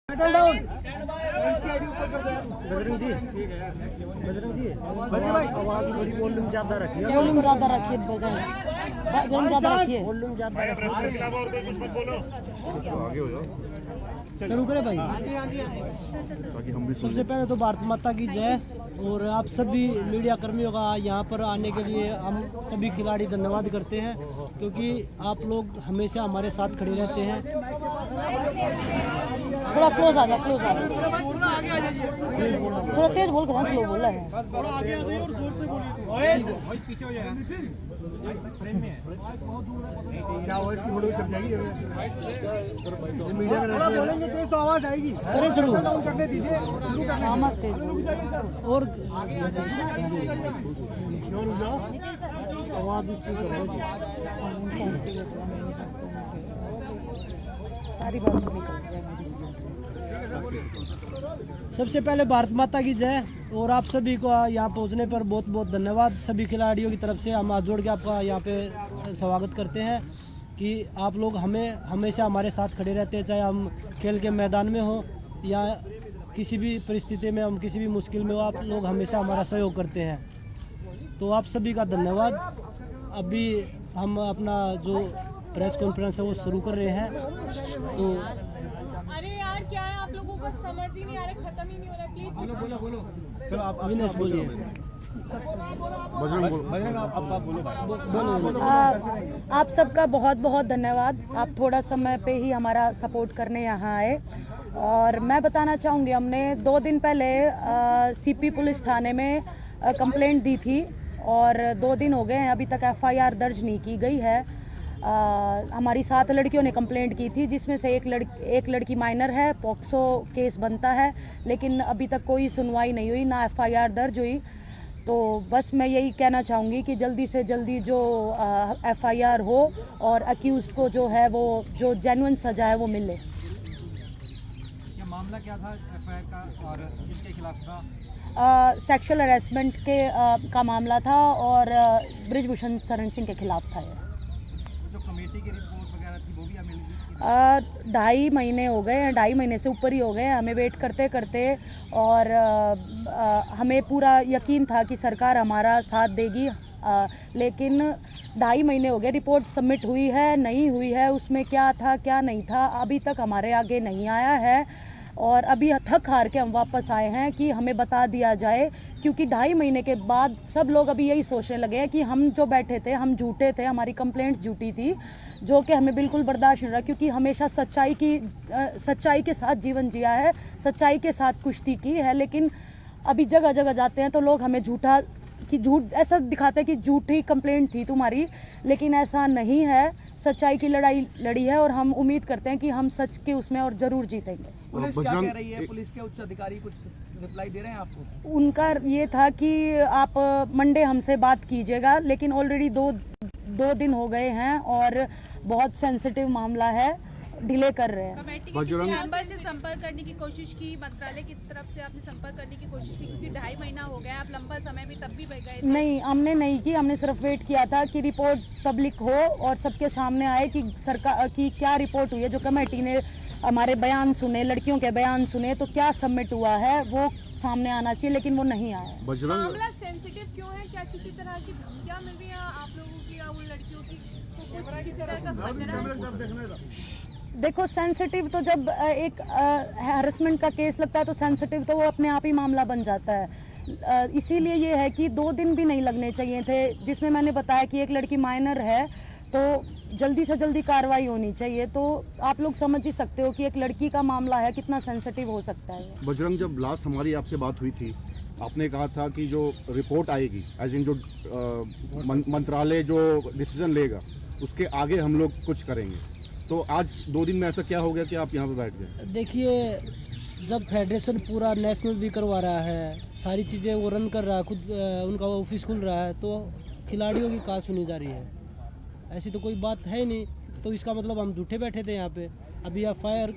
बजरंग जी, बजरंग जी, आवाज थोड़ी वॉल्यूम ज्यादा रखिए। वॉल्यूम ज्यादा रखिए, वॉल्यूम ज्यादा रखिए, वॉल्यूम ज्यादा रखिए। आगे हो जाओ शुरू करें भाई। ताकि हम भी सुन सबसे पहले तो भारत माता की जय। और आप सभी मीडिया कर्मियों का यहाँ पर आने के लिए हम सभी खिलाड़ी धन्यवाद करते हैं, क्योंकि आप लोग हमेशा हमारे साथ खड़े रहते हैं। थोड़ा क्लोज आ जा, क्लोज आ जा, थोड़ा तेज बोल कर, स्लो बोल रहा है। क्या हुआ इसकी फोटो चल जाएगी मीडिया में बोलेंगे तेज तो आवाज आएगी। करें शुरू करने दीजिए। और आवाज ऊंची करो जी। सारी बात निकल जाएगी। सबसे पहले भारत माता की जय। और आप सभी को यहाँ पहुँचने पर बहुत बहुत धन्यवाद। सभी खिलाड़ियों की तरफ से हम हाथ जोड़ के आपका यहाँ पे स्वागत करते हैं कि आप लोग हमें हमेशा हमारे साथ खड़े रहते हैं, चाहे हम खेल के मैदान में हो या किसी भी परिस्थिति में, हम किसी भी मुश्किल में हो, आप लोग हमेशा हमारा सहयोग करते हैं। तो आप सभी का धन्यवाद। अभी हम अपना जो प्रेस कॉन्फ्रेंस है वो शुरू कर रहे हैं। तो अरे यार क्या है, आप लोगों को समझ ही नहीं आ रहा, खत्म ही नहीं हो रहा। प्लीज बोलो। चलो आप अविनाश बोलिए। आप सबका बहुत बहुत धन्यवाद। आप थोड़ा समय पे ही हमारा सपोर्ट करने यहाँ आए। और मैं बताना चाहूँगी, हमने 2 दिन पहले सीपी पुलिस थाने में कंप्लेंट दी थी और 2 दिन हो गए हैं, अभी तक एफआईआर दर्ज नहीं की गई है। हमारी 7 लड़कियों ने कंप्लेंट की थी, जिसमें से एक लड़की माइनर है। पॉक्सो केस बनता है, लेकिन अभी तक कोई सुनवाई नहीं हुई, ना एफआईआर दर्ज हुई। तो बस मैं यही कहना चाहूँगी कि जल्दी से जल्दी जो एफआईआर हो और अक्यूज्ड को जो है वो जो जेन्युइन सजा है वो मिले। ये मामला क्या था एफआईआर का और किसके खिलाफ था? सेक्सुअल हरेसमेंट के का मामला था और ब्रिजभूषण शरण सिंह के खिलाफ था ये। जो कमेटी की रिपोर्ट वगैरह थी वो भी मिल गई? 2.5 महीने हो गए हैं, 2.5 महीने से ऊपर ही हो गए हैं हमें वेट करते करते। और हमें पूरा यकीन था कि सरकार हमारा साथ देगी, लेकिन 2.5 महीने हो गए। रिपोर्ट सबमिट हुई है, नहीं हुई है, उसमें क्या था क्या नहीं था अभी तक हमारे आगे नहीं आया है। और अभी थक हार के हम वापस आए हैं कि हमें बता दिया जाए, क्योंकि 2.5 महीने के बाद सब लोग अभी यही सोचने लगे हैं कि हम जो बैठे थे हम झूठे थे, हमारी कंप्लेंट्स झूठी थी, जो कि हमें बिल्कुल बर्दाश्त नहीं रहा। क्योंकि हमेशा सच्चाई के साथ जीवन जिया है, सच्चाई के साथ कुश्ती की है। लेकिन अभी जगह जगह जाते हैं तो लोग हमें झूठ ऐसा दिखाते हैं कि झूठी कंप्लेंट थी तुम्हारी, लेकिन ऐसा नहीं है। सच्चाई की लड़ाई लड़ी है और हम उम्मीद करते हैं कि हम सच के उसमें और जरूर जीतेंगे। पुलिस क्या कह रही है? पुलिस के उच्च अधिकारी कुछ रिप्लाई दे रहे हैं आपको? उनका ये था कि आप मंडे हमसे बात कीजिएगा, लेकिन ऑलरेडी दो दिन हो गए हैं और बहुत सेंसिटिव मामला है, डिले कर रहे हैं। कमेटी के किसी मेंबर से संपर्क करने की कोशिश की, मंत्रालय की तरफ से आपने संपर्क करने की कोशिश की, क्योंकि 2.5 महीना हो गया, आप लंबा समय भी तब भी बह गए थे। नहीं, हमने नहीं की। हमने सिर्फ वेट किया था कि रिपोर्ट पब्लिक हो और सबके सामने आए कि सरकार की क्या रिपोर्ट हुई है। जो कमेटी ने हमारे बयान सुने, लड़कियों के बयान सुने, तो क्या सबमिट हुआ है वो सामने आना चाहिए, लेकिन वो नहीं आया। मामला सेंसिटिव क्यों है? क्या किसी तरह की धमकियां मिल रही हैं आप लोगों की या उन लड़कियों की? तो कुछ किसी तरह का खतरा? देखो, सेंसिटिव तो जब एक हैरेसमेंट का केस लगता है तो सेंसिटिव तो वो अपने आप ही मामला बन जाता है। इसीलिए ये है कि 2 दिन भी नहीं लगने चाहिए थे, जिसमें मैंने बताया कि एक लड़की माइनर है, तो जल्दी से जल्दी कार्रवाई होनी चाहिए। तो आप लोग समझ ही सकते हो कि एक लड़की का मामला है, कितना सेंसिटिव हो सकता है। बजरंग, जब लास्ट हमारी आपसे बात हुई थी, आपने कहा था कि जो रिपोर्ट आएगी, एज इन जो मंत्रालय जो डिसीजन लेगा उसके आगे हम लोग कुछ करेंगे। तो आज 2 दिन में ऐसा क्या हो गया कि आप यहाँ पे बैठ गए? देखिए, जब फेडरेशन पूरा नेशनल भी करवा रहा है, सारी चीज़ें वो रन कर रहा है, खुद उनका ऑफिस खुल रहा है, तो खिलाड़ियों की कहाँ सुनी जा रही है? ऐसी तो कोई बात है नहीं। तो इसका मतलब हम झूठे बैठे थे यहाँ पे। अभी एफआईआर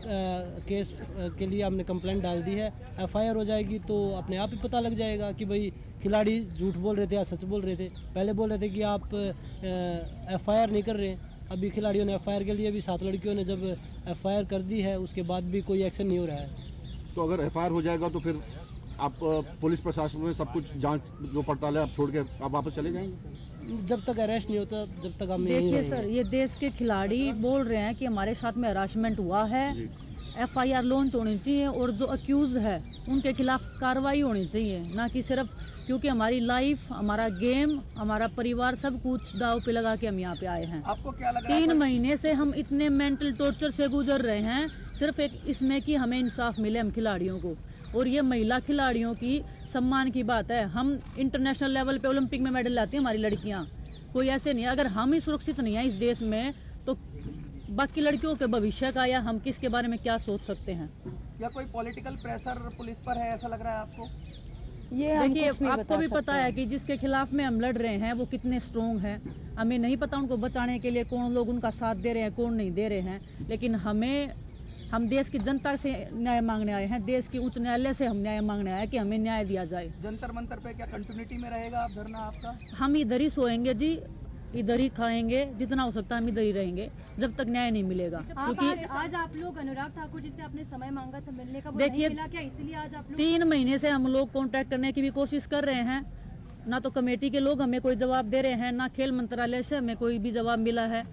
केस के लिए हमने कंप्लेंट डाल दी है। एफआईआर हो जाएगी तो अपने आप ही पता लग जाएगा कि भाई खिलाड़ी झूठ बोल रहे थे या सच बोल रहे थे। पहले बोल रहे थे कि आप एफआईआर नहीं कर रहे, अभी खिलाड़ियों ने FIR के लिए भी 7 लड़कियों ने जब FIR कर दी है, उसके बाद भी कोई एक्शन नहीं हो रहा है। तो अगर FIR हो जाएगा तो फिर आप पुलिस प्रशासन में सब कुछ जांच जो पड़ताल है आप छोड़ के आप वापस चले जाएंगे? जब तक अरेस्ट नहीं होता जब तक हम यहीं देखिए रहेंगे। सर, ये देश के खिलाड़ी बोल रहे हैं कि हमारे साथ में हरासमेंट हुआ है, FIR लॉन्च होनी चाहिए और जो अक्यूज है उनके खिलाफ कार्रवाई होनी चाहिए, ना कि सिर्फ क्योंकि हमारी लाइफ, हमारा गेम, हमारा परिवार सब कुछ दाव पे लगा के हम यहाँ पे आए हैं। आपको क्या लगा? 3 महीने से हम इतने मेंटल टॉर्चर से गुजर रहे हैं, सिर्फ एक इसमें कि हमें इंसाफ मिले हम खिलाड़ियों को। और ये महिला खिलाड़ियों की सम्मान की बात है। हम इंटरनेशनल लेवल पे ओलंपिक में मेडल लाती हैं हमारी लड़कियां, कोई ऐसे नहीं है। अगर हम ही सुरक्षित नहीं है इस देश में तो बाकी लड़कियों के भविष्य का या हम किसके बारे में क्या सोच सकते हैं? या कोई पॉलिटिकल प्रेशर पुलिस पर है, ऐसा लग रहा है आपको? ये हम देखिए, कुछ नहीं आपको बता भी सकते। पता है कि जिसके खिलाफ में हम लड़ रहे हैं वो कितने स्ट्रोंग हैं। हमें नहीं पता उनको बचाने के लिए कौन लोग उनका साथ दे रहे हैं, कौन नहीं दे रहे हैं, लेकिन हम देश की जनता से न्याय मांगने आए हैं, देश की उच्च न्यायालय से हम न्याय मांगने आए हैं कि हमें न्याय दिया जाए। जंतर मंतर पे क्या कंटिन्यूटी में रहेगा आप धरना आपका? हम इधर ही सोएंगे जी, इधर ही खाएंगे, जितना हो सकता है हम इधर ही रहेंगे जब तक न्याय नहीं मिलेगा। क्योंकि आज आप लोग अनुराग ठाकुर जिससे आपने समय मांगा था मिलने का, वो देखिए, नहीं मिला क्या? इसीलिए आज आप लोग 3 महीने से हम लोग कांटेक्ट करने की भी कोशिश कर रहे हैं, ना तो कमेटी के लोग हमें कोई जवाब दे रहे हैं, ना खेल मंत्रालय से हमें कोई भी जवाब मिला है।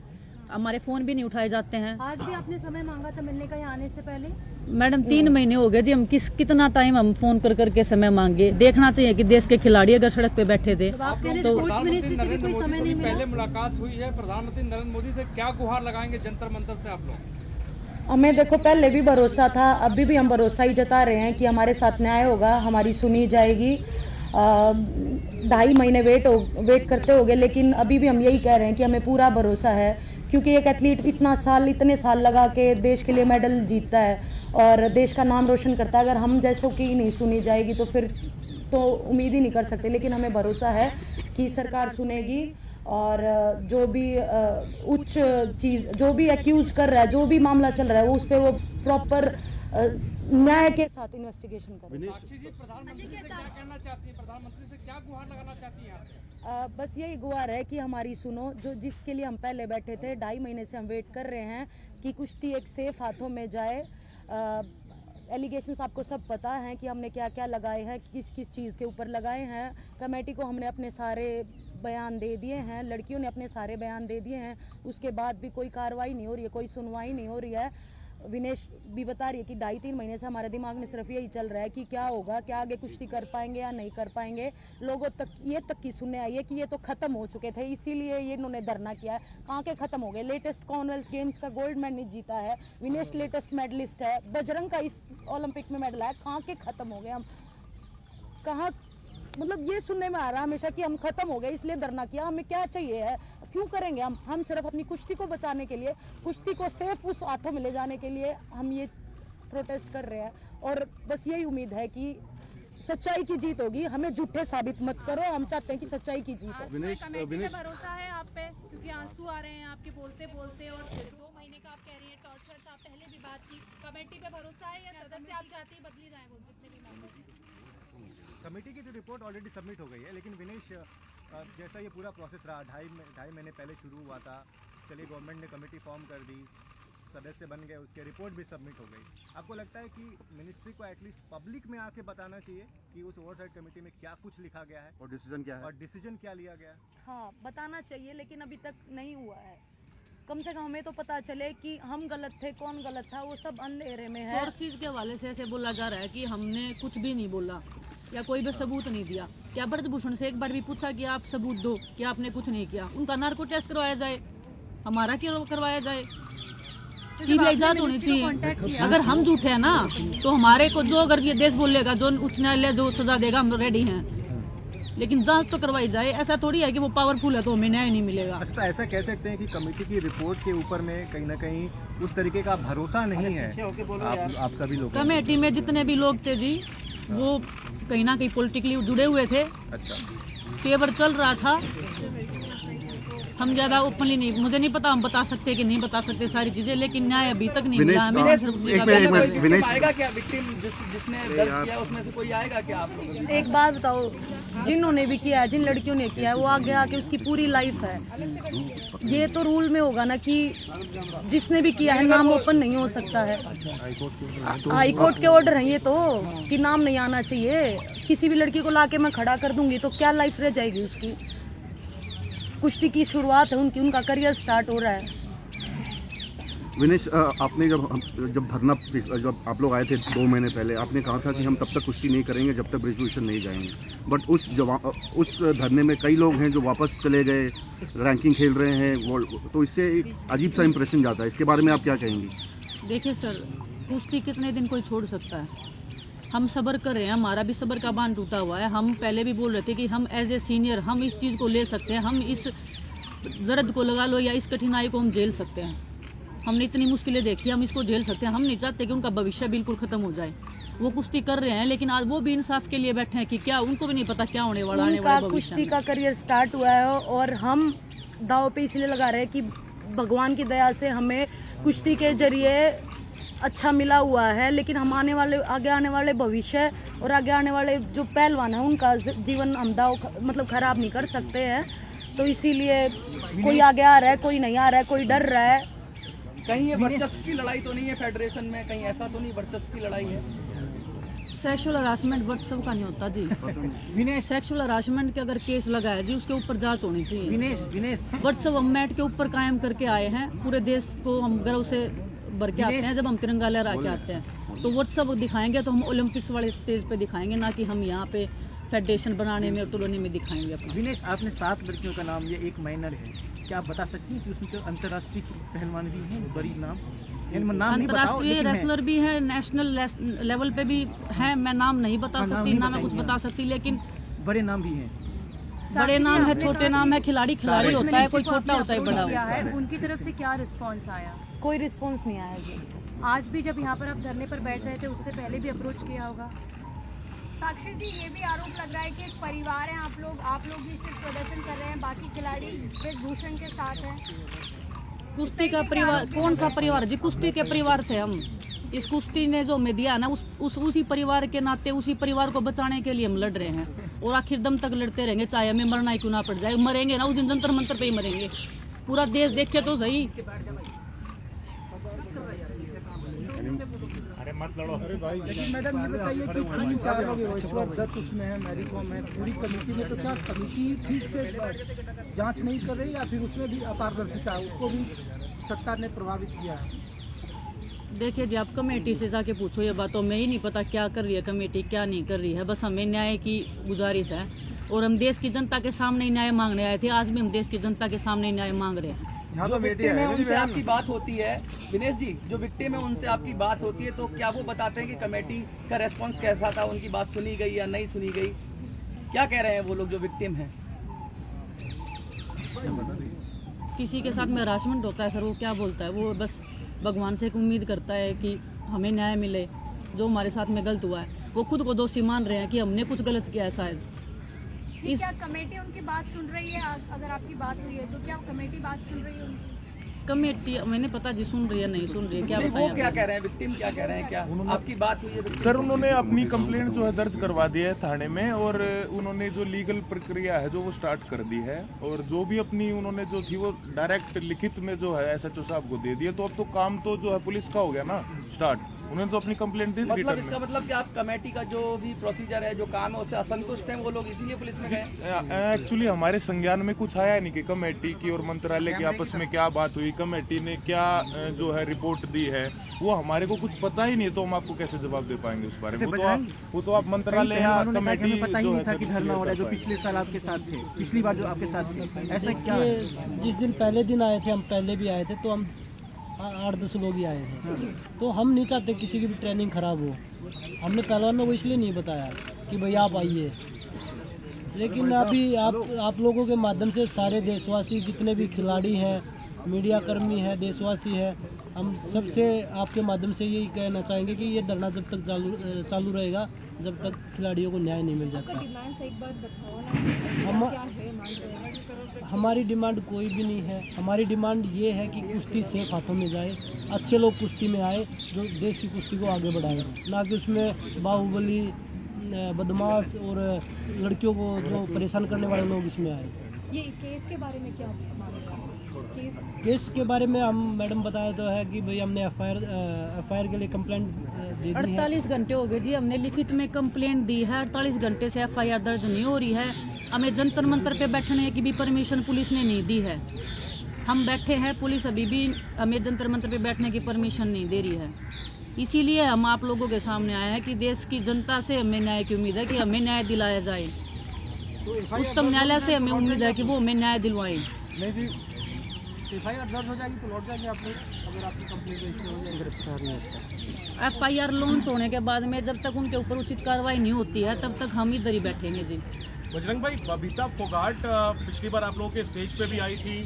हमारे फोन भी नहीं उठाए जाते हैं। आज भी आपने समय मांगा था मिलने का यहाँ आने से पहले? मैडम 3 महीने हो गए जी, हम कितना टाइम हम फोन कर करके समय मांगे। देखना चाहिए कि देश के खिलाड़ी अगर सड़क पे बैठे थे तो आप कह रहे स्पोर्ट्स मिनिस्ट्री से भी कोई समय नहीं मिला? पहले मुलाकात हुई है प्रधानमंत्री नरेंद्र मोदी से, क्या गुहार लगाएंगे जंतर मंतर से आप लोग? हमें देखो पहले भी भरोसा था, अभी भी हम भरोसा ही जता रहे हैं कि हमारे साथ न्याय होगा, हमारी सुनी जाएगी। 2.5 महीने वेट करते हो गए, लेकिन अभी भी हम यही कह रहे हैं कि हमें पूरा भरोसा है, क्योंकि एक एथलीट इतने साल लगा के देश के लिए मेडल जीतता है और देश का नाम रोशन करता है। अगर हम जैसों की नहीं सुनी जाएगी तो फिर तो उम्मीद ही नहीं कर सकते, लेकिन हमें भरोसा है कि सरकार सुनेगी और जो भी उच्च चीज़, जो भी एक्यूज कर रहा है, जो भी मामला चल रहा है, उस पर वो प्रॉपर न्याय के साथ इन्वेस्टिगेशन करें। साक्षी जी, प्रधानमंत्री से क्या कहना चाहती है? प्रधानमंत्री से क्या गुहार लगाना चाहती हैं आप? बस यही गुहार है कि हमारी सुनो, जो जिसके लिए हम पहले बैठे थे, 2.5 महीने से हम वेट कर रहे हैं कि कुश्ती एक सेफ हाथों में जाए। एलिगेशंस आपको सब पता हैं कि हमने क्या क्या लगाए हैं, किस किस चीज़ के ऊपर लगाए हैं। कमेटी को हमने अपने सारे बयान दे दिए हैं, लड़कियों ने अपने सारे बयान दे दिए हैं, उसके बाद भी कोई कार्रवाई नहीं हो रही है, कोई सुनवाई नहीं हो रही है। विनेश भी बता रही है कि 2.5-3 महीने से हमारे दिमाग में सिर्फ यही चल रहा है कि क्या होगा, क्या आगे कुश्ती कर पाएंगे या नहीं कर पाएंगे। लोगों तक ये तक की सुनने आई है कि ये तो ख़त्म हो चुके थे, इसीलिए ये इन्होंने धरना किया है। कहाँ के ख़त्म हो गए? लेटेस्ट कॉमनवेल्थ गेम्स का गोल्ड मेडल जीता है, विनेश लेटेस्ट मेडलिस्ट है, बजरंग का इस ओलंपिक में मेडल है, कहाँ के ख़त्म हो गए हम? कहाँ, मतलब ये सुनने में आ रहा है हमेशा कि हम ख़त्म हो गए इसलिए धरना किया। हमें क्या चाहिए है, क्यों करेंगे हम सिर्फ अपनी कुश्ती को बचाने के लिए, कुश्ती को सेफ उस हाथों में ले जाने के लिए हम ये प्रोटेस्ट कर रहे हैं। और बस यही उम्मीद है कि सच्चाई की जीत होगी, हमें झूठे साबित मत करो, हम चाहते हैं कि सच्चाई की जीत हो। कमेटी पे भरोसा है आप पे? क्योंकि आंसू आ रहे हैं आपके बोलते बोलते, और 2 महीने का आप कह रही हैं टॉर्चर था, पहले भी बात की। कमेटी पे भरोसा है या सदस्य आप चाहती है बदली जाए वो जितने भी मेंबर? कमेटी की जो रिपोर्ट ऑलरेडी सबमिट हो गई है, लेकिन विनेश जैसा ये पूरा प्रोसेस रहा, 2.5 महीने पहले शुरू हुआ था, चलिए गवर्नमेंट ने कमेटी फॉर्म कर दी, सदस्य बन गए, उसके रिपोर्ट भी सबमिट हो गई। आपको लगता है कि मिनिस्ट्री को एटलीस्ट पब्लिक में आके बताना चाहिए कि उस ओवरसाइट कमेटी में क्या कुछ लिखा गया है और डिसीजन क्या है, और डिसीजन क्या लिया गया है? हाँ, बताना चाहिए, लेकिन अभी तक नहीं हुआ है। कम से कम हमें तो पता चले कि हम गलत थे, कौन गलत था, वो सब अंधेरे में है। सोर्सेज के हवाले से ऐसे बोला जा रहा है कि हमने कुछ भी नहीं बोला या कोई भी सबूत नहीं दिया। क्या ब्रजभूषण से एक बार भी पूछा कि आप सबूत दो कि आपने कुछ नहीं किया? उनका नार्को टेस्ट करवाया जाए, हमारा क्यों करवाया जाए? सीबीआई जांच होनी चाहिए। अगर हम झूठे हैं ना तो हमारे को जो, अगर ये देश बोलेगा, जो उच्च न्यायालय जो सजा देगा हम रेडी हैं, लेकिन जांच तो करवाई जाए। ऐसा थोड़ी है कि वो पावरफुल है तो हमें न्याय नहीं मिलेगा। अच्छा, ऐसा कह सकते हैं कि कमेटी की रिपोर्ट के ऊपर में कहीं ना कहीं उस तरीके का भरोसा नहीं है आप सभी लोग? कमेटी में जितने भी लोग थे जी, वो कहीं ना कहीं पॉलिटिकली जुड़े हुए थे। अच्छा, फेवर चल रहा था हम ज्यादा ओपनली नहीं, मुझे नहीं पता हम बता सकते कि नहीं बता सकते सारी चीजें, लेकिन न्याय अभी तक नहीं मिला हमें। आएगा क्या विक्टिम जिसने दर्ज किया उसमें से कोई आएगा क्या आप लोग? एक बात बताओ, जिन्होंने भी किया है, जिन लड़कियों ने किया है, वो आगे आके उसकी पूरी लाइफ है। ये तो रूल में होगा ना कि जिसने भी किया है नाम ओपन नहीं हो सकता है। हाई कोर्ट के ऑर्डर है ये तो, कि नाम नहीं आना चाहिए। किसी भी लड़की को लाके मैं खड़ा कर दूंगी तो क्या लाइफ रह जाएगी उसकी। कुश्ती की शुरुआत है उनकी, उनका करियर स्टार्ट हो रहा है। विनेश, आपने जब धरना जब आप लोग आए थे 2 महीने पहले, आपने कहा था कि हम तब तक कुश्ती नहीं करेंगे जब तक ब्रिजभूषण नहीं जाएंगे। बट उस धरने में कई लोग हैं जो वापस चले गए, रैंकिंग खेल रहे हैं, तो इससे एक अजीब सा इंप्रेशन जाता है। इसके बारे में आप क्या कहेंगी? देखिए सर, कुश्ती कितने दिन कोई छोड़ सकता है। हम सब्र कर रहे हैं, हमारा भी सब्र का बांध टूटा हुआ है। हम पहले भी बोल रहे थे कि हम एज ए सीनियर हम इस चीज़ को ले सकते हैं, हम इस दर्द को लगा लो या इस कठिनाई को हम झेल सकते हैं। हमने इतनी मुश्किलें देखी, हम इसको झेल सकते हैं। हम नहीं चाहते कि उनका भविष्य बिल्कुल खत्म हो जाए। वो कुश्ती कर रहे हैं, लेकिन आज वो भी इंसाफ के लिए बैठे हैं कि क्या उनको भी नहीं पता क्या होने वाला आने वाले भविष्य में। कुश्ती का करियर स्टार्ट हुआ है और हम दाव पे इसलिए लगा रहे हैं कि भगवान की दया से हमें कुश्ती के जरिए अच्छा मिला हुआ है, लेकिन हम आगे आने वाले भविष्य और आगे आने वाले जो पहलवान है उनका जीवन हम दाव मतलब खराब नहीं कर सकते हैं। तो इसीलिए कोई आगे आ रहा है, कोई नहीं आ रहा है, कोई डर रहा है। कहीं ये वर्चस्व की लड़ाई तो नहीं है फेडरेशन में? कहीं ऐसा तो नहीं वर्चस्व की लड़ाई है? सेक्सुअल हरासमेंट वर्चस्व का नहीं होता जी। विनेश, सेक्सुअल हरासमेंट के अगर केस लगा है जी, उसके ऊपर जांच होनी चाहिए। विनेश वर्चस्व हम मैट के ऊपर कायम करके आए हैं। पूरे देश को हम गर्व से भर के आते हैं जब हम तिरंगा लहरा के आते हैं। तो व्हाट्सअप दिखाएंगे तो हम ओलंपिक्स वाले स्टेज पे दिखाएंगे, ना कि हम यहाँ पे फेडरेशन बनाने में और तुलने में दिखाएंगे अपना। विनेश, आपने 7 लड़कियों का नाम, ये एक माइनर है, क्या आप बता सकती हैं कि उसमें तो अंतर्राष्ट्रीय पहलवान भी हैं, बड़ी नाम अंतर्राष्ट्रीय रेसलर भी है, नेशनल लेवल पे भी है। मैं नाम नहीं बता सकती, ना मैं कुछ बता सकती, लेकिन बड़े नाम भी हैं। बड़े नाम है, छोटे नाम है। खिलाड़ी होता है, कोई छोटा होता है, बड़ा होता है। उनकी तरफ से क्या रिस्पांस आया? कोई रिस्पांस नहीं आया जी। आज भी जब यहाँ पर आप धरने पर बैठ रहे थे, उससे पहले भी अप्रोच किया होगा? साक्षी जी, ये भी आरोप लग रहा है कि एक परिवार है आप लोग ही सिर्फ प्रदर्शन कर रहे हैं, बाकी खिलाड़ी ब्रिजभूषण के साथ हैं। कुश्ती का परिवार कौन सा परिवार जी? कुश्ती के परिवार से हम इस कुश्ती ने जो हमें दिया ना, उसी परिवार के नाते उसी परिवार को बचाने के लिए हम लड़ रहे हैं और आखिर दम तक लड़ते रहेंगे, चाहे हमें मरना ही क्यों ना पड़ जाए। मरेंगे ना उस दिन जंतर मंतर पे ही मरेंगे। पूरा देश देखे तो सही। लेकिन मैडम ये बताइए कि 3-4 लोग ईश्वर दत्त उसमें है, मैरी कॉम है, पूरी कमेटी में, तो क्या कमेटी ठीक से जांच नहीं कर रही या फिर उसमें भी अपारदर्शिता है, उसको भी सरकार ने प्रभावित किया है? देखिए जी, आप कमेटी से जाके पूछो ये बात, तो मैं ही नहीं पता क्या कर रही है कमेटी, क्या नहीं कर रही है। बस हमें न्याय की गुजारिश है और हम देश की जनता के सामने न्याय मांगने आए थे। आज भी हम देश की जनता के सामने न्याय मांग रहे हैं। जो विक्टिम है उनसे आपकी बात होती है, विनेश जी, जो विक्टिम है उनसे आपकी बात होती है, तो क्या वो बताते हैं कि कमेटी का रेस्पॉन्स कैसा था, उनकी बात सुनी गई या नहीं सुनी गई? क्या कह रहे हैं वो लोग जो विक्टिम हैं? किसी के साथ में हरासमेंट होता है सर, वो क्या बोलता है? वो बस भगवान से एक उम्मीद करता है कि हमें न्याय मिले। जो हमारे साथ में गलत हुआ है, वो खुद को दोषी मान रहे हैं कि हमने कुछ गलत किया है शायद। क्या कमेटी उनकी बात सुन रही है? अगर आपकी बात हुई है तो क्या कमेटी बात सुन रही है उनकी? कमेटी मैंने पता जी सुन रही है नहीं सुन रही है, क्या वो क्या कह रहे हैं, विक्टिम क्या कह रहे हैं? क्या आपकी बात हुई है? सर, उन्होंने अपनी कंप्लेंट जो है दर्ज करवा दी है थाने में और उन्होंने जो लीगल प्रक्रिया है जो वो स्टार्ट कर दी है और जो भी अपनी उन्होंने जो थी वो डायरेक्ट लिखित में जो है SHO साहब को दे दिया। तो अब तो काम तो जो है पुलिस का हो गया ना स्टार्ट। उन्होंने तो अपनी कंप्लेंट दी। मतलब इसका मतलब कि आप कमेटी का जो भी प्रोसीजर है, जो काम है, उससे असंतुष्ट हैं वो लोग, इसीलिए पुलिस में गए? एक्चुअली हमारे संज्ञान में कुछ आया नहीं कि कमेटी की और मंत्रालय की आपस में क्या बात हुई, कमेटी ने क्या जो है रिपोर्ट दी है, वो हमारे को कुछ पता ही नहीं। तो हम आपको कैसे जवाब दे पाएंगे उस बारे में? वो तो आप मंत्रालय या कमेटी पता ही नहीं था कि धरना हो रहा है। जो पिछले साल आपके साथ थे, पिछली बार जो आपके साथ थे, ऐसा क्या? जिस दिन पहले दिन आए थे, हम पहले भी आए थे, तो हम 8-10 लोग ही आए थे। तो हम नहीं चाहते किसी की भी ट्रेनिंग खराब हो। हमने पहलवानों को इसलिए नहीं बताया कि भाई आप आइए, लेकिन अभी आप लोगों के माध्यम से सारे देशवासी जितने भी खिलाड़ी हैं मीडिया कर्मी है, देशवासी है, हम सबसे आपके माध्यम से यही कहना चाहेंगे कि ये धरना जब तक चालू रहेगा जब तक खिलाड़ियों को न्याय नहीं मिल जाता। हमारी डिमांड कोई भी नहीं है। हमारी डिमांड ये है कि कुश्ती सेफ हाथों में जाए, अच्छे लोग कुश्ती में आए जो देश की कुश्ती को आगे बढ़ाए, ना कि उसमें बाहुबली, बदमाश और लड़कियों को जो परेशान करने वाले लोग इसमें आए। ये केस के बारे में क्या मांग रहे हैं? केस के बारे में हम मैडम बताया तो है कि भाई हमने एफआईआर के लिए कंप्लेंट दे दी है। 48 घंटे हो गए जी, हमने लिखित में कंप्लेंट दी है। 48 घंटे से एफआईआर दर्ज नहीं हो रही है। हमें जंतर मंतर पे बैठने की भी परमिशन पुलिस ने नहीं दी है। हम बैठे हैं, पुलिस अभी भी हमें जंतर मंतर पे बैठने की परमिशन नहीं दे रही है। इसीलिए हम आप लोगों के सामने आए हैं कि देश की जनता से हमें न्याय की उम्मीद है कि हमें न्याय दिलाया जाए। उच्चतम न्यायालय से हमें उम्मीद है कि वो हमें न्याय दिलवाए। एफआईआर दर्ज हो जाएगी तो लौट जाएंगे आप लोग, अगर आपकी कंप्लेंट रजिस्टर हो जाएगी गिरफ्तार नहीं होता। एफआईआर लॉन्च होने के बाद में जब तक उनके ऊपर उचित कार्रवाई नहीं होती है तब तक हम इधर ही बैठेंगे जी। बजरंग भाई, बबीता फोगाट पिछली बार आप लोगों के स्टेज पे भी आई थी,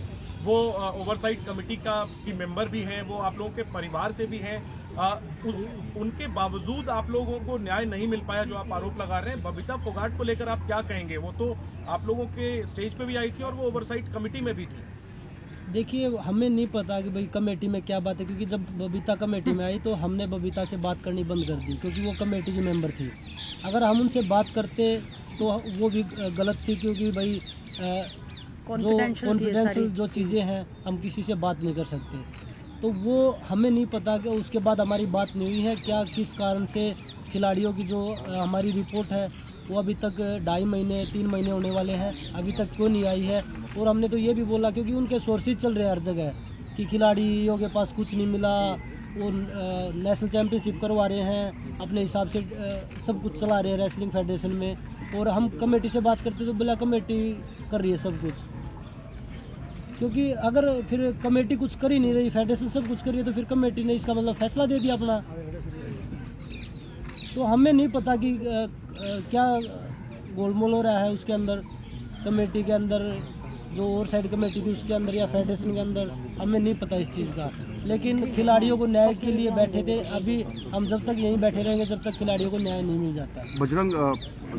वो ओवरसाइट कमेटी की मेंबर भी हैं, वो आप लोगों के परिवार से भी हैं। उनके बावजूद आप लोगों को न्याय नहीं मिल पाया जो आप आरोप लगा रहे हैं। बबीता फोगाट को लेकर आप क्या कहेंगे? वो तो आप लोगों के स्टेज पे भी आई थी और वो ओवरसाइट कमेटी में भी थी। देखिए, हमें नहीं पता कि भाई कमेटी में क्या बात है, क्योंकि जब बबीता कमेटी में आई तो हमने बबीता से बात करनी बंद कर दी, क्योंकि वो कमेटी की मेंबर थी। अगर हम उनसे बात करते तो वो भी गलत थी, क्योंकि भाई कॉन्फिडेंशियल जो चीज़ें हैं हम किसी से बात नहीं कर सकते। तो वो हमें नहीं पता कि उसके बाद हमारी बात नहीं हुई है क्या, किस कारण से खिलाड़ियों की जो हमारी रिपोर्ट है वो अभी तक 2.5 महीने 3 महीने होने वाले हैं, अभी तक क्यों नहीं आई है। और हमने तो ये भी बोला, क्योंकि उनके सोर्सेज चल रहे हैं हर जगह कि खिलाड़ियों के पास कुछ नहीं मिला, वो नेशनल चैम्पियनशिप करवा रहे हैं, अपने हिसाब से सब कुछ चला रहे हैं रेसलिंग फेडरेशन में। और हम कमेटी से बात करते तो बोला कमेटी कर रही है सब कुछ, क्योंकि अगर फिर कमेटी कुछ कर ही नहीं रही, फेडरेशन सब कुछ कर रही है, तो फिर कमेटी ने इसका मतलब फैसला दे दिया अपना। तो हमें नहीं पता कि क्या गोलमोल हो रहा है उसके अंदर, कमेटी के अंदर, जो और साइड कमेटी थी उसके अंदर या फेडरेशन के अंदर, हमें नहीं पता इस चीज़ का। लेकिन खिलाड़ियों को न्याय के लिए बैठे थे, अभी हम जब तक यहीं बैठे रहेंगे जब तक खिलाड़ियों को न्याय नहीं मिल जाता। बजरंग,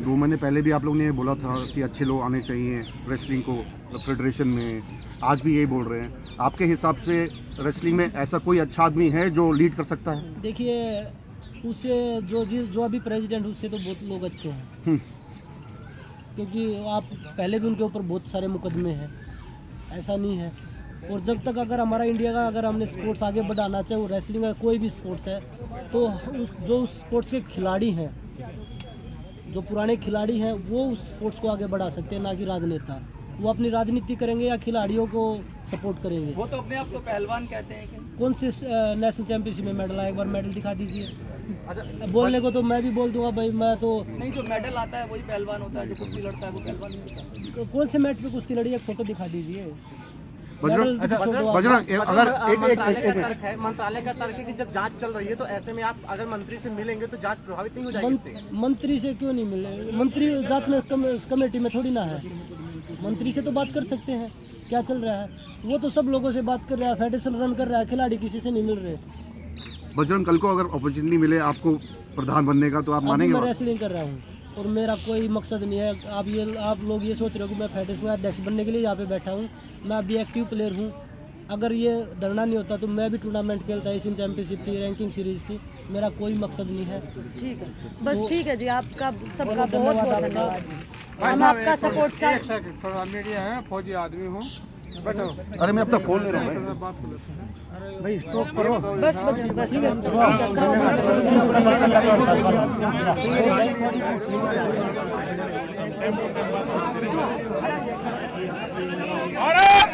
2 महीने पहले भी आप लोग ने बोला था कि अच्छे लोग आने चाहिए रेसलिंग को फेडरेशन में, आज भी यही बोल रहे हैं। आपके हिसाब से रेसलिंग में ऐसा कोई अच्छा आदमी है जो लीड कर सकता है? देखिए, उससे जो अभी प्रेसिडेंट उससे तो बहुत लोग अच्छे हैं, क्योंकि आप पहले भी उनके ऊपर बहुत सारे मुकदमे हैं, ऐसा नहीं है। और जब तक अगर हमारा इंडिया का अगर हमने स्पोर्ट्स आगे बढ़ाना चाहे, वो रेसलिंग है कोई भी स्पोर्ट्स है, तो जो उस स्पोर्ट्स के खिलाड़ी हैं, जो पुराने खिलाड़ी हैं, वो उस स्पोर्ट्स को आगे बढ़ा सकते हैं, ना कि राजनेता। वो अपनी राजनीति करेंगे या खिलाड़ियों को सपोर्ट करेंगे। वो तो अपने आप को पहलवान कहते हैं कि कौन से नेशनल चैंपियनशिप में मेडल आया, एक बार मेडल दिखा दीजिए। अच्छा, बोलने को तो मैं भी बोल दूंगा भाई, मैं तो नहीं, जो मेडल आता है वही पहलवान होता है, जो कुश्ती लड़ता है वो पहलवान नहीं होता। कौन से मैच पे कुश्ती लड़ी है, फोटो दिखा दीजिए। बजरंग, अगर मंत्रालय का तर्क है कि जब जांच चल रही है तो ऐसे में आप अगर मंत्री से मिलेंगे तो जांच प्रभावित नहीं हो जाएगी। मंत्री से क्यों नहीं मिले? मंत्री जांच में कमेटी में थोड़ी ना है, मंत्री से तो बात कर सकते हैं क्या चल रहा है। वो तो सब लोगों से बात कर रहा है, फेडरेशन रन कर रहा है, खिलाड़ी किसी से नहीं मिल रहे। बजरंग, कल को अगर अपॉर्चुनिटी मिले आपको प्रधान बनने का तो आप मानेंगे? मैं रेसलिंग कर रहा हूँ और मेरा कोई मकसद नहीं है। आप लोग ये सोच रहे हो कि मैं फेडरेशन अध्यक्ष बनने के लिए यहाँ पे बैठा हूँ। मैं अभी एक्टिव प्लेयर हूँ। अगर ये धरना नहीं होता तो मैं भी टूर्नामेंट खेलता, एशियन चैंपियनशिप थी, रैंकिंग सीरीज थी। मेरा कोई मकसद नहीं है। ठीक है, बस ठीक है जी, आपका सबका बहुत बहुत धन्यवाद। हम आपका सपोर्ट थोड़ा मीडिया है, फौजी आदमी हूँ, बैठो। अरे मैं अपना फोन ले रहा हूँ भाई, स्टॉप करो बस बस ठीक है। और